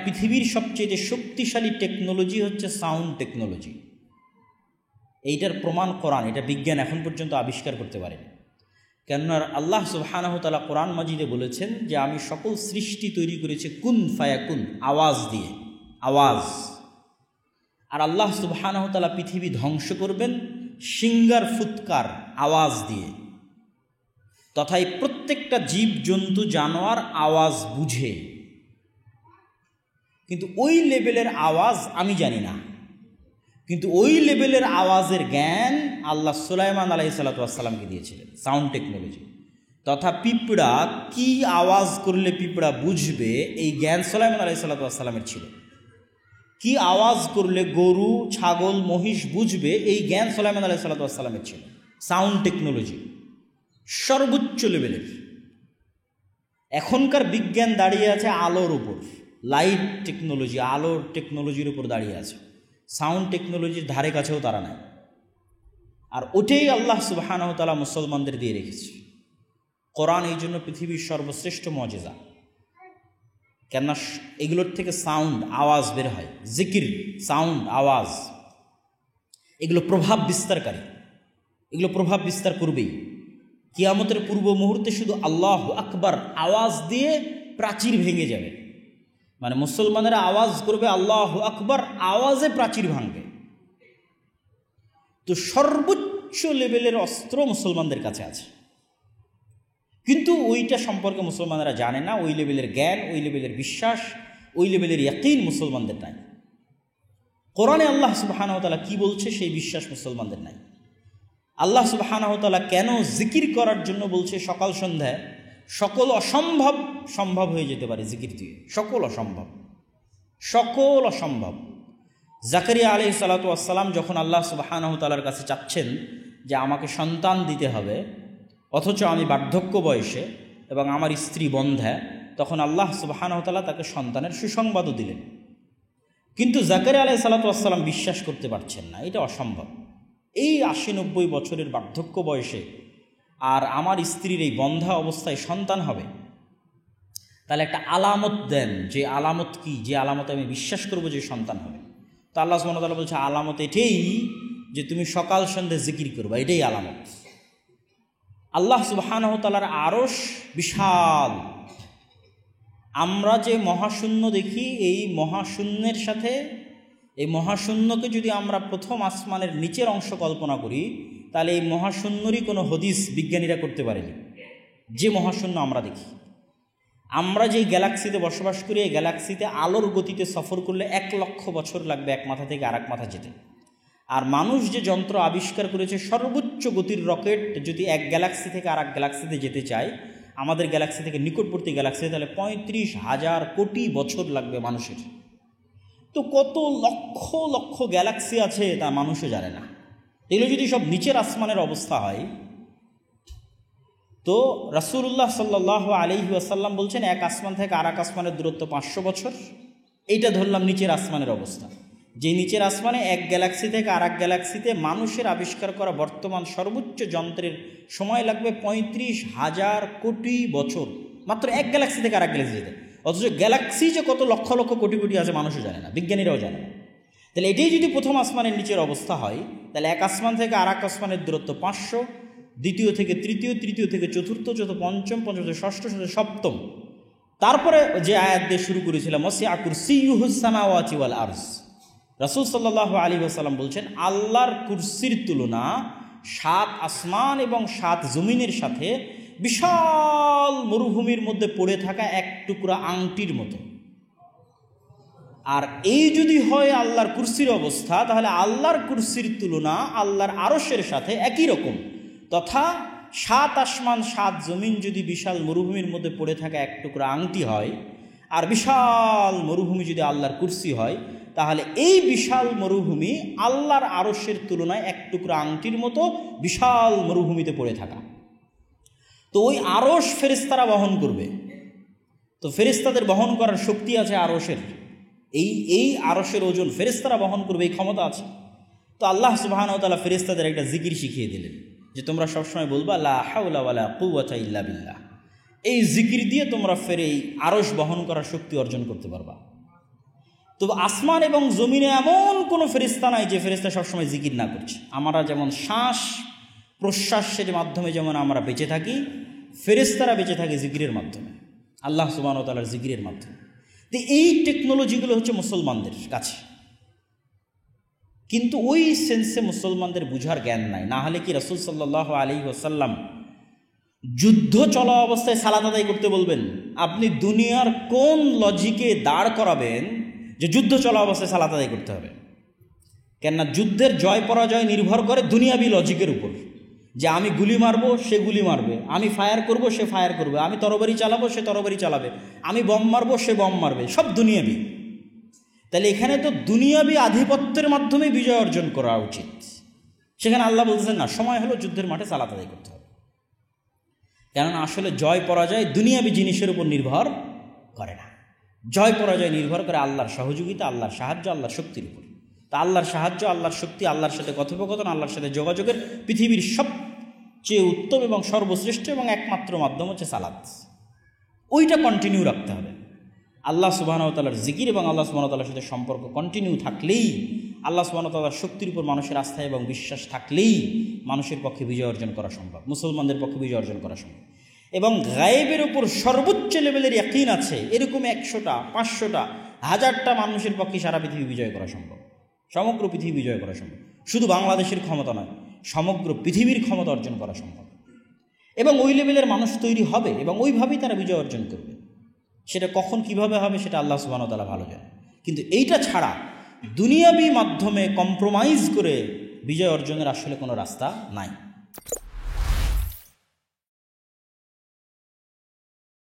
পৃথিবীর সবচেয়ে শক্তিশালী টেকনোলজি হচ্ছে সাউন্ড টেকনোলজি। এইটার প্রমাণ কোরআন, এটা বিজ্ঞান এখন পর্যন্ত আবিষ্কার করতে পারেনি। কেননা আল্লাহ সুবহানাহু ওয়া তাআলা কোরআন মাজিদে বলেছেন যে আমি সকল সৃষ্টি তৈরি করেছি কুন ফায়াকুন, আওয়াজ দিয়ে, আওয়াজ। আর আল্লাহ সুবহানাহু ওয়া তাআলা পৃথিবী ধ্বংস করবেন সিঙ্গার ফুৎকার, আওয়াজ দিয়ে। তথায় প্রত্যেকটা জীব জন্তু জানোয়ার আওয়াজ বুঝে, কিন্তু ওই লেভেলের আওয়াজ আমি জানি না। কিন্তু ওই লেভেলের আওয়াজের জ্ঞান আল্লাহ সুলাইমান আলাইহিস সালাতু ওয়াস সালামকে দিয়েছিলেন, সাউন্ড টেকনোলজি। তথা পিঁপড়া কি আওয়াজ করলে পিঁপড়া বুঝবে, এই জ্ঞান সুলাইমান আলাইহিস সালাতু ওয়াস সালামের ছিল। কি আওয়াজ করলে গরু, ছাগল, মহিষ বুঝবে, এই জ্ঞান সুলাইমান আলাইহিস সালাতু ওয়াস সালামের ছিল। সাউন্ড টেকনোলজি সর্বোচ্চ লেভেলের। এখনকার বিজ্ঞান দাঁড়িয়ে আছে আলোর উপর, লাইট টেকনোলজি, আলোর টেকনোলজির উপর দাঁড়িয়ে আছে। সাউন্ড টেকনোলজির ধারে কাছেও তারা নাই। আর ওটাই আল্লাহ সুবহানাহু ওয়া তাআলা মুসলমানদের দিয়ে রেখেছে। কোরআন এই জন্য পৃথিবীর সর্বশ্রেষ্ঠ মুজিজা। কেননা এগুলোর থেকে সাউন্ড, আওয়াজ বের হয়, জিকির, সাউন্ড, আওয়াজ, এগুলো প্রভাব বিস্তারকারী, এগুলো প্রভাব বিস্তার করবেই। কিয়ামতের পূর্ব মুহূর্তে শুধু আল্লাহু আকবার আওয়াজ দিয়ে প্রাচীর ভেঙে যাবে। মানে মুসলমানেরা আওয়াজ করবে আল্লাহু আকবার, আওয়াজে প্রাচীর ভাঙবে। তো সর্বোচ্চ লেভেলের অস্ত্র মুসলমানদের কাছে আছে, কিন্তু ওইটা সম্পর্কে মুসলমানেরা জানে না। ওই লেভেলের জ্ঞান, ওই লেভেলের বিশ্বাস, ওই লেভেলের ইয়াকিন মুসলমানদের নাই। কোরআনে আল্লাহ সুবহানাহু ওয়া তাআলা কি বলছে সেই বিশ্বাস মুসলমানদের নাই। আল্লাহ সুবহানাহু ওয়া তাআলা কেন জিকির করার জন্য বলছে সকাল সন্ধ্যায়? সকল অসম্ভব সম্ভব হয়ে যেতে পারে জিকির দিয়ে, সকল অসম্ভব, সকল অসম্ভব। জাকারিয়া আলাইহিস সালাতু ওয়াস সালাম যখন আল্লাহ সুবহানাহু ওয়া তাআলার কাছে চাচ্ছেন যে আমাকে সন্তান দিতে হবে, অথচ আমি বার্ধক্য বয়সে এবং আমার স্ত্রী বন্ধ্যা, তখন আল্লাহ সুবহানাহু ওয়া তাআলা তাকে সন্তানের সুসংবাদও দিলেন। কিন্তু জাকারিয়া আলাইহিস সালাতু ওয়াস সালাম বিশ্বাস করতে পারছেন না, এটা অসম্ভব। এই 80-90 বছরের বার্ধক্য বয়সে আর আমার স্ত্রীর এই বন্ধ্যা অবস্থায় সন্তান হবে, তাহলে একটা আলামত দেন। যে আলামত কি? যে আলামতে আমি বিশ্বাস করব যে সন্তান হবে। তো আল্লাহ সুবহানাহু ওয়া তাআলা বলছে আলামত এটাই যে তুমি সকাল সন্ধ্যা জিকির করবা, এটাই আলামত। আল্লাহ সুবহানাহু ওয়া তাআলার আরশ বিশাল। আমরা যে মহাশূন্য দেখি, এই মহাশূন্যের সাথে, এই মহাশূন্যকে যদি আমরা প্রথম আসমানের নিচের অংশ কল্পনা করি, তাহলে এই মহাশূন্যরই কোনো হদিস বিজ্ঞানীরা করতে পারেনি। যে মহাশূন্য আমরা দেখি, আমরা যেই গ্যালাক্সিতে বসবাস করি, এই গ্যালাক্সিতে আলোর গতিতে সফর করলে 1 লক্ষ বছর লাগবে এক মাথা থেকে আরেক মাথা যেতে। আর মানুষ যে যন্ত্র আবিষ্কার করেছে, সর্বোচ্চ গতির রকেট যদি এক গ্যালাক্সি থেকে আরেক গ্যালাক্সিতে যেতে চায়, আমাদের গ্যালাক্সি থেকে নিকটবর্তী গ্যালাক্সিতে, তাহলে 35,000 কোটি বছর লাগবে মানুষের। তো কত লক্ষ লক্ষ গ্যালাক্সি আছে তা মানুষও জানে না। এগুলো যদি সব নিচের আসমানের অবস্থা হয়, তো রাসূলুল্লাহ সাল্লাল্লাহু আলাইহি ওয়াসাল্লাম বলছেন এক আসমান থেকে আরেক আসমানের দূরত্ব 500 বছর। এইটা ধরলাম নিচের আসমানের অবস্থা। যে নিচের আসমানে এক গ্যালাক্সি থেকে আরেক গ্যালাক্সিতে মানুষের আবিষ্কার করা বর্তমান সর্বোচ্চ যন্ত্রের সময় লাগবে 35,000 কোটি বছর, মাত্র এক গ্যালাক্সি থেকে আরেক গ্যালাক্সি যেতে। অথচ গ্যালাক্সি যে কত লক্ষ লক্ষ কোটি কোটি আছে মানুষও জানে না, বিজ্ঞানীরাও জানে না। তাহলে এটাই যদি প্রথম আসমানের নিচের অবস্থা হয়, তাহলে এক আসমান থেকে আরেক আসমানের দূরত্ব 500, দ্বিতীয় থেকে তৃতীয়, তৃতীয় থেকে চতুর্থ, চতুর্থ পঞ্চম, পঞ্চম থেকে ষষ্ঠ, ষষ্ঠ সপ্তম। তারপরে যে আয়াত দিয়ে শুরু করেছিলাম, ওয়াসিআ কুরসিয়্যুহুস সামাওয়াতি ওয়াল আরজ, রাসূল সাল্লাল্লাহু আলাইহি ওয়াসাল্লাম বলছেন আল্লাহর কুরসির তুলনা 7 আসমান এবং 7 জমিনের সাথে বিশাল মরুভূমির মধ্যে পড়ে থাকা এক টুকরা আংটির মতো। আর এই যদি হয় আল্লাহর কুরসির অবস্থা, তাহলে আল্লাহর কুরসির তুলনা আল্লাহর আরশের সাথে একই রকম। তথা 7 আসমান 7 জমিন যদি বিশাল মরুভূমির মধ্যে পড়ে থাকা এক টুকরা আংটি হয়, আর বিশাল মরুভূমি যদি আল্লাহর কুরসি হয়, তাহলে এই বিশাল মরুভূমি আল্লাহর আরশের তুলনায় এক টুকরা আংটির মতো বিশাল মরুভূমিতে পড়ে থাকা। তো ওই আরশ ফেরেশতারা বহন করবে। তো ফেরেশতাদের বহন করার শক্তি আছে আরশের। এই আরশের ওজন ফেরেশতারা বহন করবে, এই ক্ষমতা আছে। তো আল্লাহ সুবহানাহু ওয়া তাআলা ফেরেশতাদের একটা জিকির শিখিয়ে দিলেন যে তোমরা সবসময় বলবা লা হাওলা ওয়ালা কুওয়াতা ইল্লা বিল্লাহ। এই জিকির দিয়ে তোমরা এই আরশ বহন করার শক্তি অর্জন করতে পারবা। তো আসমান এবং জমিনে এমন কোনো ফেরেশতা নাই যে ফেরেশতা সবসময় জিকির না করছে। আমরা যেমন শ্বাস প্রশ্বাসের মাধ্যমে যেমন আমরা বেঁচে থাকি, ফেরেশতারা বেঁচে থাকে জিকিরের মাধ্যমে, আল্লাহ সুবহানাহু ওয়া তাআলার জিকিরের মাধ্যমে। তো এই টেকনোলজিগুলো হচ্ছে মুসলমানদের কাছে, কিন্তু ওই সেন্সে মুসলমানদের বুঝার জ্ঞান নাই। না হলে কি রাসূল সাল্লাল্লাহু আলাইহি ওয়াসাল্লাম যুদ্ধ চলা অবস্থায় সালাত আদায় করতে বলবেন? আপনি দুনিয়ার কোন লজিকে দাঁড় করাবেন যে যুদ্ধ চলা অবস্থায় সালাত আদায় করতে হবে? কেননা যুদ্ধের জয় পরাজয় নির্ভর করে দুনিয়াবি লজিকের উপর, যে আমি গুলি মারবো সে গুলি মারবে, আমি ফায়ার করব সে ফায়ার করবে, আমি তরবারি চালাবো সে তরবারি চালাবে, আমি বম মারবো সে বম মারবে, সব দুনিয়াবি। তাহলে এখানে তো দুনিয়াবি আধিপত্যের মাধ্যমে বিজয় অর্জন করা উচিত। সেখানে আল্লাহ বলতেছেন না, সময় হলো যুদ্ধের মাঠে সালাত আদায় করতে হবে। কেননা আসলে জয় পরাজয় দুনিয়াবি জিনিসের উপর নির্ভর করে না, জয় পরাজয় নির্ভর করে আল্লাহর সহযোগিতা, আল্লাহর সাহায্য, আল্লাহর শক্তির উপর। তা আল্লাহর সাহায্য, আল্লাহর শক্তি, আল্লাহর সাথে কথোপকথন, আল্লাহর সাথে যোগাযোগের পৃথিবীর সবচেয়ে উত্তম এবং সর্বশ্রেষ্ঠ এবং একমাত্র মাধ্যম হচ্ছে সালাত। ওইটা কন্টিনিউ রাখতে হবে। আল্লাহ সুবহানাহু ওয়া তাআলার জিকির এবং আল্লাহ সুবহানাহু ওয়া তাআলার সাথে সম্পর্ক কন্টিনিউ থাকলেই, আল্লাহ সুবহানাহু ওয়া তাআলার শক্তির উপর মানুষের আস্থা এবং বিশ্বাস থাকলেই মানুষের পক্ষে বিজয় অর্জন করা সম্ভব, মুসলমানদের পক্ষে বিজয় অর্জন করা সম্ভব। এবং গায়েবের উপর সর্বোচ্চ লেভেলের ইয়াকিন আছে এরকম 100টা, 500টা, 1000টা মানুষের পক্ষে সারা পৃথিবী বিজয় করা সম্ভব, সমগ্র পৃথিবী বিজয় করা সম্ভব। শুধু বাংলাদেশের ক্ষমতা নয়, সমগ্র পৃথিবীর ক্ষমতা অর্জন করা সম্ভব। এবং ওই লেভেলের মানুষ তৈরি হবে এবং ওইভাবেই তারা বিজয় অর্জন করবে। সেটা কখন কিভাবে হবে সেটা আল্লাহ সুবহানাহু ওয়া তাআলা ভালো জানেন। কিন্তু এইটা ছাড়া দুনিয়াবি মাধ্যমে কম্প্রোমাইজ করে বিজয় অর্জনের আসলে কোনো রাস্তা নাই।